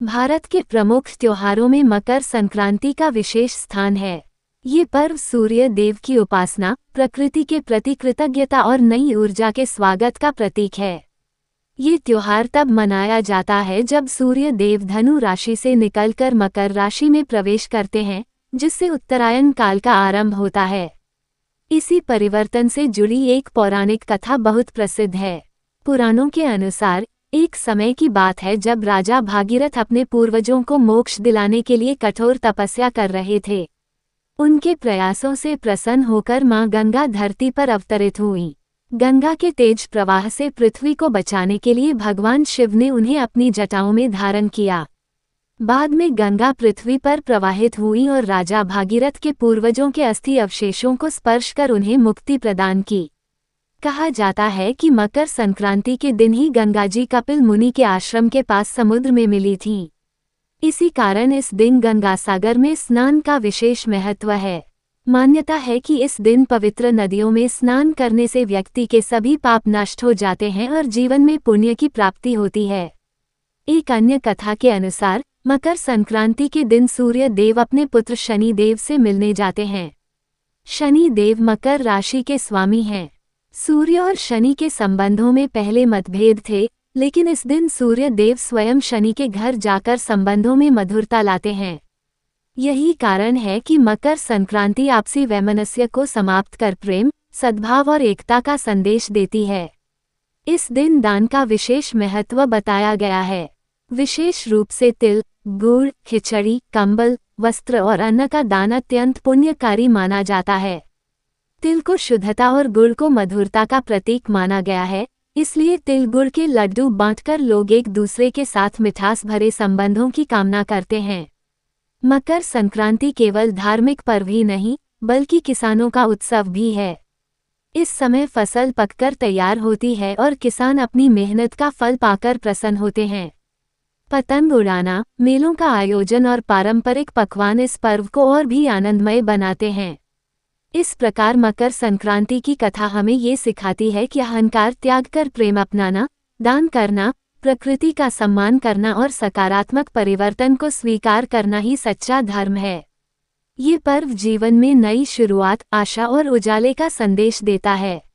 भारत के प्रमुख त्योहारों में मकर संक्रांति का विशेष स्थान है। ये पर्व सूर्य देव की उपासना, प्रकृति के प्रति कृतज्ञता और नई ऊर्जा के स्वागत का प्रतीक है। ये त्योहार तब मनाया जाता है जब सूर्य देव धनु राशि से निकलकर मकर राशि में प्रवेश करते हैं, जिससे उत्तरायण काल का आरंभ होता है। इसी परिवर्तन से जुड़ी एक पौराणिक कथा बहुत प्रसिद्ध है। पुराणों के अनुसार एक समय की बात है जब राजा भागीरथ अपने पूर्वजों को मोक्ष दिलाने के लिए कठोर तपस्या कर रहे थे। उनके प्रयासों से प्रसन्न होकर मां गंगा धरती पर अवतरित हुईं। गंगा के तेज प्रवाह से पृथ्वी को बचाने के लिए भगवान शिव ने उन्हें अपनी जटाओं में धारण किया। बाद में गंगा पृथ्वी पर प्रवाहित हुई और राजा भागीरथ के पूर्वजों के अस्थि अवशेषों को स्पर्श कर उन्हें मुक्ति प्रदान की। कहा जाता है कि मकर संक्रांति के दिन ही गंगाजी कपिल मुनि के आश्रम के पास समुद्र में मिली थीं। इसी कारण इस दिन गंगा सागर में स्नान का विशेष महत्व है। मान्यता है कि इस दिन पवित्र नदियों में स्नान करने से व्यक्ति के सभी पाप नष्ट हो जाते हैं और जीवन में पुण्य की प्राप्ति होती है। एक अन्य कथा के अनुसार मकर संक्रांति के दिन सूर्य देव अपने पुत्र शनि देव से मिलने जाते हैं। शनि देव मकर राशि के स्वामी हैं। सूर्य और शनि के संबंधों में पहले मतभेद थे, लेकिन इस दिन सूर्य देव स्वयं शनि के घर जाकर संबंधों में मधुरता लाते हैं। यही कारण है कि मकर संक्रांति आपसी वैमनस्य को समाप्त कर प्रेम, सद्भाव और एकता का संदेश देती है। इस दिन दान का विशेष महत्व बताया गया है। विशेष रूप से तिल, गुड़, खिचड़ी, कंबल, वस्त्र और अन्न का दान अत्यंत पुण्यकारी माना जाता है। तिल को शुद्धता और गुड़ को मधुरता का प्रतीक माना गया है, इसलिए तिल गुड़ के लड्डू बांटकर लोग एक दूसरे के साथ मिठास भरे संबंधों की कामना करते हैं। मकर संक्रांति केवल धार्मिक पर्व ही नहीं, बल्कि किसानों का उत्सव भी है। इस समय फसल पककर तैयार होती है और किसान अपनी मेहनत का फल पाकर प्रसन्न होते हैं। पतंग उड़ाना, मेलों का आयोजन और पारंपरिक पकवान इस पर्व को और भी आनंदमय बनाते हैं। इस प्रकार मकर संक्रांति की कथा हमें ये सिखाती है कि अहंकार त्याग कर प्रेम अपनाना, दान करना, प्रकृति का सम्मान करना और सकारात्मक परिवर्तन को स्वीकार करना ही सच्चा धर्म है। ये पर्व जीवन में नई शुरुआत, आशा और उजाले का संदेश देता है।